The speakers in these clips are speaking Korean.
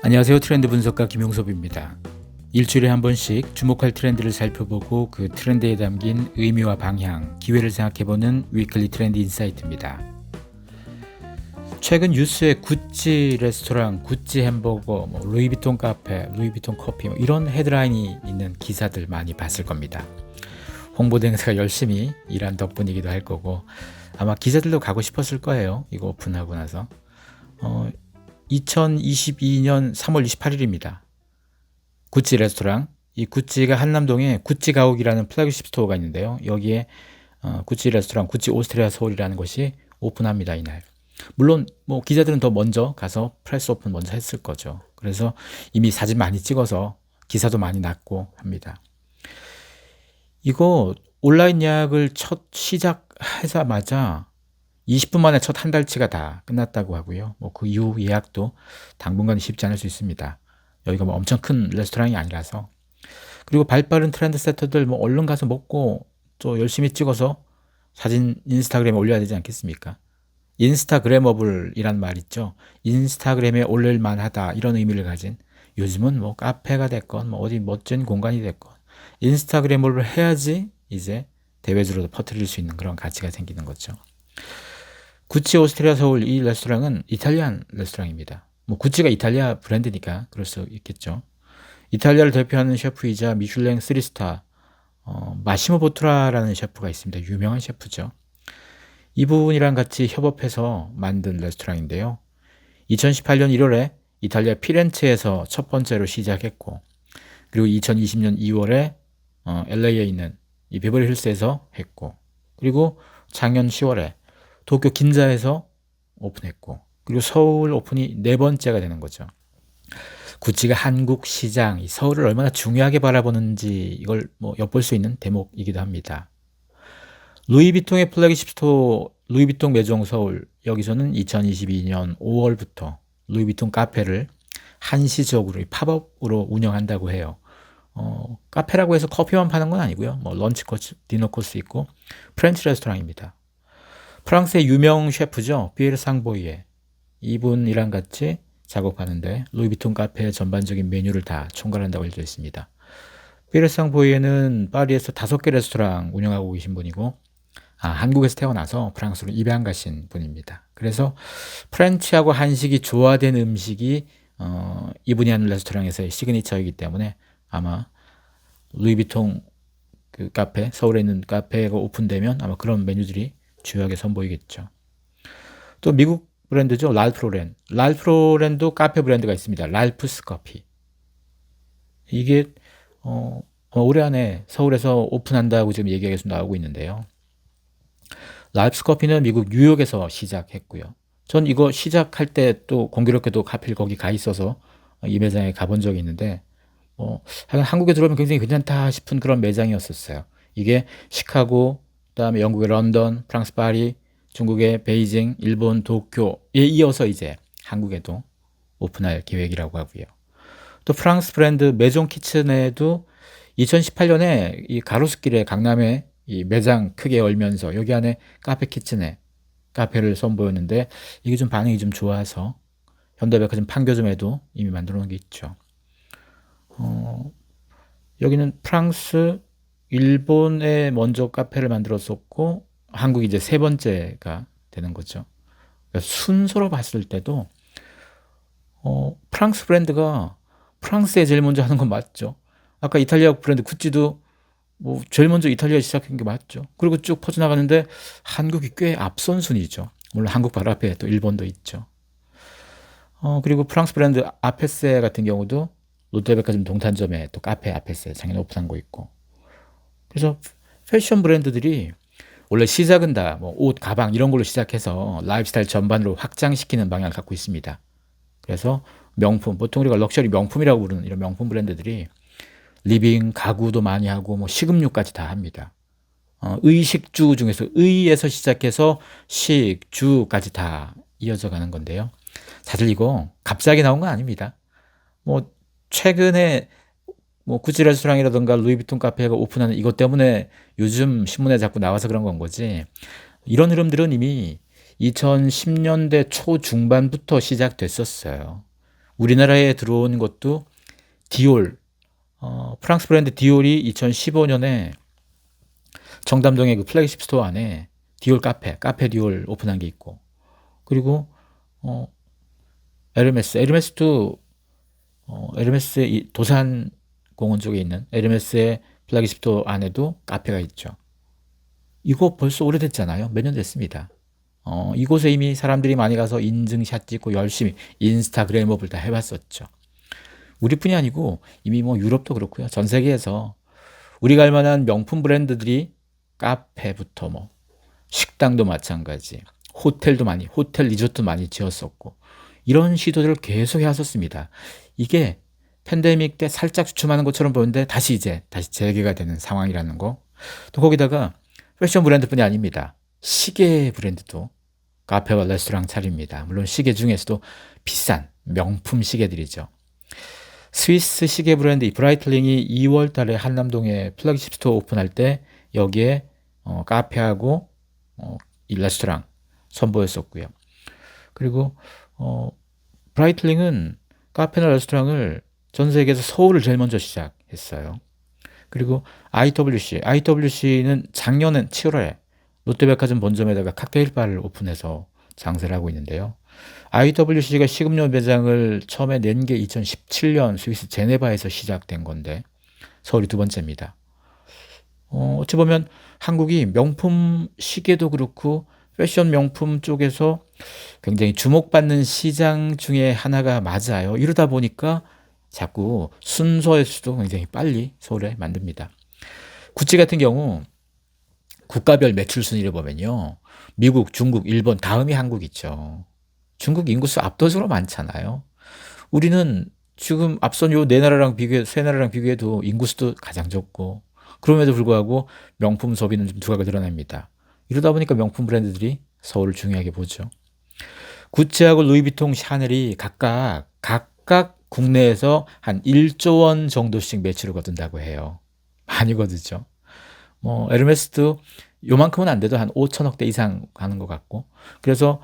안녕하세요. 트렌드 분석가 김용섭입니다. 일주일에 한 번씩 주목할 트렌드를 살펴보고 그 트렌드에 담긴 의미와 방향, 기회를 생각해보는 위클리 트렌드 인사이트입니다. 최근 뉴스에 구찌 레스토랑, 구찌 햄버거, 루이비통 카페, 루이비통 커피 이런 헤드라인이 있는 기사들 많이 봤을 겁니다. 홍보대행사가 열심히 일한 덕분이기도 할 거고 아마 기자들도 가고 싶었을 거예요. 이거 오픈하고 나서. 2022년 3월 28일입니다. 구찌 레스토랑, 이 구찌가 한남동에 구찌 가옥이라는 플래그십 스토어가 있는데요. 여기에 구찌 레스토랑, 구찌 오스트리아 서울이라는 곳이 오픈합니다. 이날. 물론 기자들은 더 먼저 가서 프레스 오픈 먼저 했을 거죠. 그래서 이미 사진 많이 찍어서 기사도 많이 났고 합니다. 이거 온라인 예약을 첫 시작하자마자 20분 만에 첫 한 달치가 다 끝났다고 하고요. 그 이후 예약도 당분간 쉽지 않을 수 있습니다. 여기가 엄청 큰 레스토랑이 아니라서. 그리고 발빠른 트렌드 세터들 얼른 가서 먹고 또 열심히 찍어서 사진 인스타그램에 올려야 되지 않겠습니까? 인스타그래머블이란 말 있죠. 인스타그램에 올릴 만하다 이런 의미를 가진, 요즘은 카페가 됐건 어디 멋진 공간이 됐건 인스타그래머블을 해야지 이제 대외적으로 퍼뜨릴 수 있는 그런 가치가 생기는 거죠. 구찌 오스트리아 서울 이 레스토랑은 이탈리안 레스토랑입니다. 구찌가 이탈리아 브랜드니까 그럴 수 있겠죠. 이탈리아를 대표하는 셰프이자 미슐랭 3스타 마시모 보트라라는 셰프가 있습니다. 유명한 셰프죠. 이분이랑 같이 협업해서 만든 레스토랑인데요. 2018년 1월에 이탈리아 피렌체에서 첫 번째로 시작했고, 그리고 2020년 2월에 LA에 있는 이 베버리 힐스에서 했고, 그리고 작년 10월에 도쿄 긴자에서 오픈했고, 그리고 서울 오픈이 네 번째가 되는 거죠. 구찌가 한국 시장, 이 서울을 얼마나 중요하게 바라보는지 이걸 엿볼 수 있는 대목이기도 합니다. 루이비통의 플래그십 스토어 루이비통 매종 서울, 여기서는 2022년 5월부터 루이비통 카페를 한시적으로 팝업으로 운영한다고 해요. 카페라고 해서 커피만 파는 건 아니고요. 런치 코스, 디너 코스 있고 프렌치 레스토랑입니다. 프랑스의 유명 셰프죠. 피에르 상보이에, 이분이랑 같이 작업하는데 루이비통 카페의 전반적인 메뉴를 다 총괄한다고 알려져 있습니다. 피에르 상보이에는 파리에서 5개 레스토랑 운영하고 계신 분이고, 한국에서 태어나서 프랑스로 입양 가신 분입니다. 그래서 프렌치하고 한식이 조화된 음식이 이분이 하는 레스토랑에서의 시그니처이기 때문에 아마 루이비통 그 카페, 서울에 있는 카페가 오픈되면 아마 그런 메뉴들이 주요하게 선보이겠죠. 또 미국 브랜드죠. 랄프 로렌. 랄프 로렌도 카페 브랜드가 있습니다. 랄프스 커피. 이게 올해 안에 서울에서 오픈한다고 지금 얘기가 계속 나오고 있는데요. 랄프스 커피는 미국 뉴욕에서 시작했고요. 전 이거 시작할 때 또 공교롭게도 하필 거기 가 있어서 이 매장에 가본 적이 있는데 한국에 들어오면 굉장히 괜찮다 싶은 그런 매장이었었어요. 이게 시카고, 그다음에 영국의 런던, 프랑스 파리, 중국의 베이징, 일본 도쿄에 이어서 이제 한국에도 오픈할 계획이라고 하고요. 또 프랑스 브랜드 메종 키친에도 2018년에 이 가로수길에 강남에 이 매장 크게 열면서 여기 안에 카페 키친에 카페를 선보였는데 이게 좀 반응이 좀 좋아서 현대백화점 판교점에도 이미 만들어 놓은 게 있죠. 여기는 프랑스, 일본에 먼저 카페를 만들었었고 한국이 이제 세 번째가 되는 거죠. 그러니까 순서로 봤을 때도 프랑스 브랜드가 프랑스에 제일 먼저 하는 건 맞죠. 아까 이탈리아 브랜드 구찌도 제일 먼저 이탈리아에 시작한 게 맞죠. 그리고 쭉 퍼져나가는데 한국이 꽤 앞선 순위죠. 물론 한국 바로 앞에 또 일본도 있죠. 그리고 프랑스 브랜드 아페세 같은 경우도 롯데백화점 동탄점에 또 카페 아페세 작년에 오픈한 거 있고. 그래서 패션 브랜드들이 원래 시작은 다 옷, 가방 이런 걸로 시작해서 라이프스타일 전반으로 확장시키는 방향을 갖고 있습니다. 그래서 명품, 보통 우리가 럭셔리 명품이라고 부르는 이런 명품 브랜드들이 리빙, 가구도 많이 하고 식음료까지 다 합니다. 의식주 중에서 의에서 시작해서 식, 주까지 다 이어져 가는 건데요. 사실 이거 갑자기 나온 건 아닙니다. 최근에 구찌 레스토랑이라든가 루이비통 카페가 오픈하는 이것 때문에 요즘 신문에 자꾸 나와서 그런 건 거지. 이런 흐름들은 이미 2010년대 초중반부터 시작됐었어요. 우리나라에 들어온 것도 디올, 프랑스 브랜드 디올이 2015년에 청담동의 그 플래그십 스토어 안에 디올 카페 디올 오픈한 게 있고, 그리고 어, 에르메스도 에르메스의 이 도산공원 쪽에 있는 에르메스의 플래그십 스토어 안에도 카페가 있죠. 이거 벌써 오래됐잖아요. 몇 년 됐습니다. 이곳에 이미 사람들이 많이 가서 인증샷 찍고 열심히 인스타그램업을 다 해봤었죠. 우리뿐이 아니고 이미 뭐 유럽도 그렇고요. 전 세계에서 우리가 알 만한 명품 브랜드들이 카페부터 뭐 식당도 마찬가지, 호텔 리조트 많이 지었었고, 이런 시도들을 계속 해왔었습니다. 이게 팬데믹 때 살짝 주춤하는 것처럼 보이는데 다시 재개가 되는 상황이라는 거. 또 거기다가 패션 브랜드뿐이 아닙니다. 시계 브랜드도 카페와 레스토랑 차립니다. 물론 시계 중에서도 비싼 명품 시계들이죠. 스위스 시계 브랜드 브라이틀링이 2월 달에 한남동에 플래그십 스토어 오픈할 때 여기에 카페하고 이 레스토랑 선보였었고요. 그리고 브라이틀링은 카페나 레스토랑을 전 세계에서 서울을 제일 먼저 시작했어요. 그리고 IWC는 작년은 7월에 롯데백화점 본점에다가 칵테일 바를 오픈해서 장사를 하고 있는데요. IWC가 식음료 매장을 처음에 낸 게 2017년 스위스 제네바에서 시작된 건데 서울이 두 번째입니다. 어찌 보면 한국이 명품 시계도 그렇고 패션 명품 쪽에서 굉장히 주목받는 시장 중에 하나가 맞아요. 이러다 보니까 자꾸 순서에서도 굉장히 빨리 서울에 만듭니다. 구찌 같은 경우 국가별 매출 순위를 보면요. 미국, 중국, 일본 다음이 한국이죠. 중국 인구수 압도적으로 많잖아요. 우리는 지금 앞선 세 나라랑 비교해도 인구수도 가장 적고, 그럼에도 불구하고 명품 소비는 좀 두각을 드러냅니다. 이러다 보니까 명품 브랜드들이 서울을 중요하게 보죠. 구찌하고 루이비통, 샤넬이 각각 국내에서 한 1조 원 정도씩 매출을 거둔다고 해요. 많이 거두죠. 뭐 에르메스도 요만큼은 안 돼도 한 5천억 대 이상 가는 것 같고, 그래서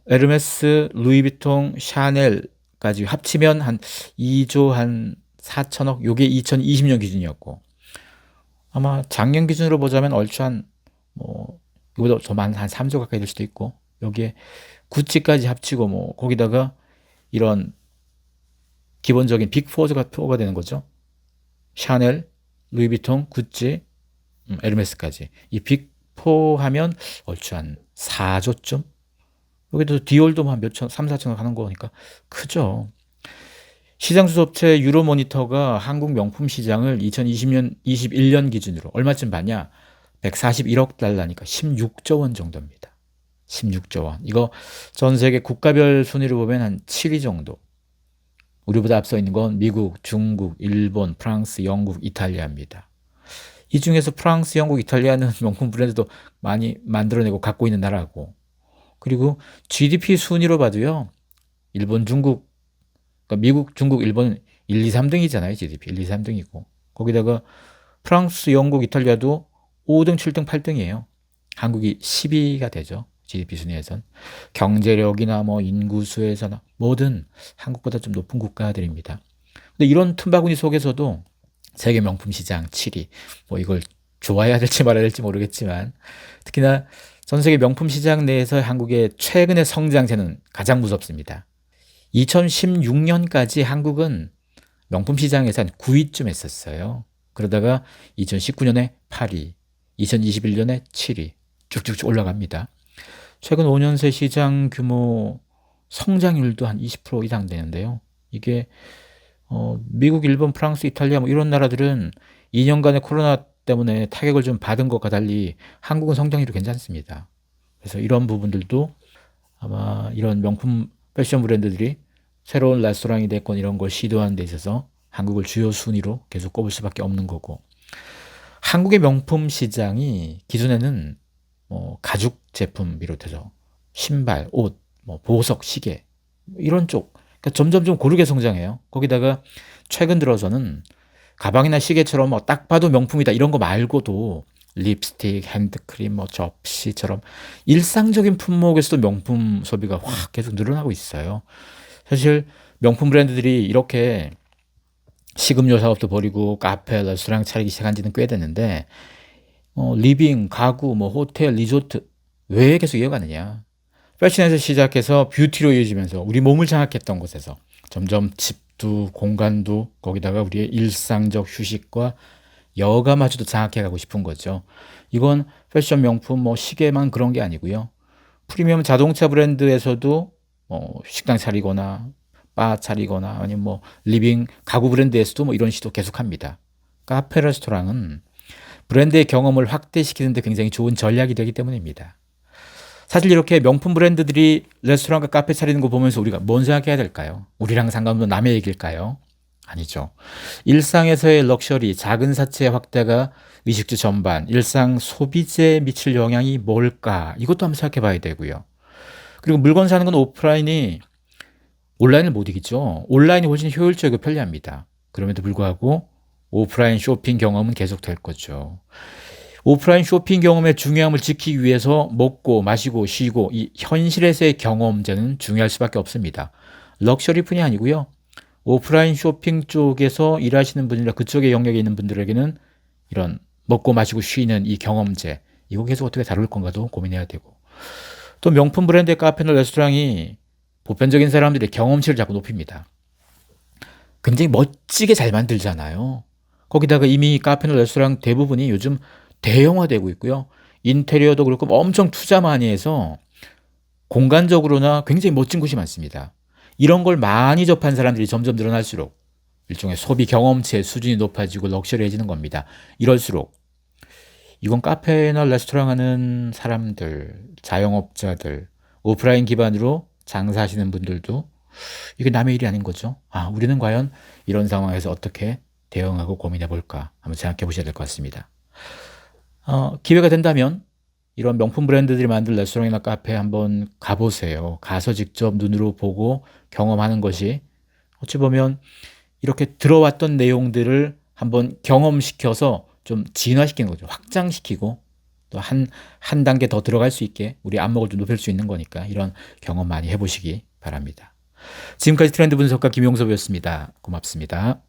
에르메스, 루이비통, 샤넬까지 합치면 한 2조 한 4천억, 요게 2020년 기준이었고, 아마 작년 기준으로 보자면 얼추 뭐 이거보다 더 많은 한 3조 가까이 될 수도 있고, 여기에 구찌까지 합치고 뭐 거기다가 이런 기본적인 빅4가 되는 거죠. 샤넬, 루이비통, 구찌, 에르메스까지. 이 빅4 하면 얼추 한 4조쯤? 여기도 디올도 한 3, 4천억 하는 거니까 크죠. 시장 수습업체 유로모니터가 한국 명품 시장을 2021년 기준으로 얼마쯤 봤냐? 141억 달러니까 16조 원 정도입니다. 16조 원. 이거 전 세계 국가별 순위로 보면 한 7위 정도. 우리보다 앞서 있는 건 미국, 중국, 일본, 프랑스, 영국, 이탈리아입니다. 이 중에서 프랑스, 영국, 이탈리아는 명품 브랜드도 많이 만들어내고 갖고 있는 나라고. 그리고 GDP 순위로 봐도요. 일본, 중국, 그러니까 미국, 중국, 일본은 1, 2, 3등이잖아요. GDP 1, 2, 3등이고. 거기다가 프랑스, 영국, 이탈리아도 5등, 7등, 8등이에요. 한국이 10위가 되죠. GDP 순위에선. 경제력이나 뭐 인구수에서나 뭐든 한국보다 좀 높은 국가들입니다. 근데 이런 틈바구니 속에서도 세계 명품 시장 7위. 뭐 이걸 좋아해야 될지 말아야 될지 모르겠지만, 특히나 전 세계 명품 시장 내에서 한국의 최근의 성장세는 가장 무섭습니다. 2016년까지 한국은 명품 시장에서 한 9위쯤 했었어요. 그러다가 2019년에 8위, 2021년에 7위 쭉쭉 올라갑니다. 최근 5년 새 시장 규모 성장률도 한 20% 이상 되는데요. 이게 미국, 일본, 프랑스, 이탈리아 뭐 이런 나라들은 2년간의 코로나 때문에 타격을 좀 받은 것과 달리 한국은 성장률이 괜찮습니다. 그래서 이런 부분들도 아마 이런 명품 패션 브랜드들이 새로운 레스토랑이 됐건 이런 걸 시도하는 데 있어서 한국을 주요 순위로 계속 꼽을 수밖에 없는 거고, 한국의 명품 시장이 기존에는 가죽 제품 비롯해서 신발, 옷, 뭐 보석, 시계 이런 쪽, 그러니까 점점 좀 고르게 성장해요. 거기다가 최근 들어서는 가방이나 시계처럼 딱 봐도 명품이다 이런 거 말고도 립스틱, 핸드크림, 뭐 접시처럼 일상적인 품목에서도 명품 소비가 확 계속 늘어나고 있어요. 사실 명품 브랜드들이 이렇게 식음료 사업도 벌이고 카페, 레스토랑 차리기 시작한 지는 꽤 됐는데 리빙, 가구, 뭐 호텔, 리조트 왜 계속 이어가느냐. 패션에서 시작해서 뷰티로 이어지면서 우리 몸을 장악했던 곳에서 점점 집도 공간도 거기다가 우리의 일상적 휴식과 여가마저도 장악해가고 싶은 거죠. 이건 패션 명품 뭐 시계만 그런 게 아니고요. 프리미엄 자동차 브랜드에서도 식당 차리거나 바 차리거나 아니면 뭐 리빙 가구 브랜드에서도 뭐 이런 시도 계속합니다. 카페 레스토랑은 브랜드의 경험을 확대시키는 데 굉장히 좋은 전략이 되기 때문입니다. 사실 이렇게 명품 브랜드들이 레스토랑과 카페 차리는 거 보면서 우리가 뭔 생각해야 될까요? 우리랑 상관없는 남의 얘기일까요? 아니죠. 일상에서의 럭셔리, 작은 사치의 확대가 의식주 전반, 일상 소비재에 미칠 영향이 뭘까? 이것도 한번 생각해 봐야 되고요. 그리고 물건 사는 건 오프라인이 온라인을 못 이기죠. 온라인이 훨씬 효율적이고 편리합니다. 그럼에도 불구하고 오프라인 쇼핑 경험은 계속 될 거죠. 오프라인 쇼핑 경험의 중요함을 지키기 위해서 먹고 마시고 쉬고 이 현실에서의 경험제는 중요할 수밖에 없습니다. 럭셔리뿐이 아니고요. 오프라인 쇼핑 쪽에서 일하시는 분이나 그쪽의 영역에 있는 분들에게는 이런 먹고 마시고 쉬는 이 경험제 이거 계속 어떻게 다룰 건가도 고민해야 되고 또 명품 브랜드의 카페나 레스토랑이 보편적인 사람들의 경험치를 자꾸 높입니다. 굉장히 멋지게 잘 만들잖아요. 거기다가 이미 카페나 레스토랑 대부분이 요즘 대형화되고 있고요. 인테리어도 그렇고 엄청 투자 많이 해서 공간적으로나 굉장히 멋진 곳이 많습니다. 이런 걸 많이 접한 사람들이 점점 늘어날수록 일종의 소비 경험치의 수준이 높아지고 럭셔리해지는 겁니다. 이럴수록 이건 카페나 레스토랑 하는 사람들, 자영업자들, 오프라인 기반으로 장사하시는 분들도 이게 남의 일이 아닌 거죠. 우리는 과연 이런 상황에서 어떻게 대응하고 고민해 볼까 한번 생각해 보셔야 될 것 같습니다. 기회가 된다면 이런 명품 브랜드들이 만든 레스토랑이나 카페에 한번 가보세요. 가서 직접 눈으로 보고 경험하는 것이 어찌 보면 이렇게 들어왔던 내용들을 한번 경험시켜서 좀 진화시키는 거죠. 확장시키고 또 한 단계 더 들어갈 수 있게 우리 안목을 좀 높일 수 있는 거니까 이런 경험 많이 해보시기 바랍니다. 지금까지 트렌드 분석가 김용섭이었습니다. 고맙습니다.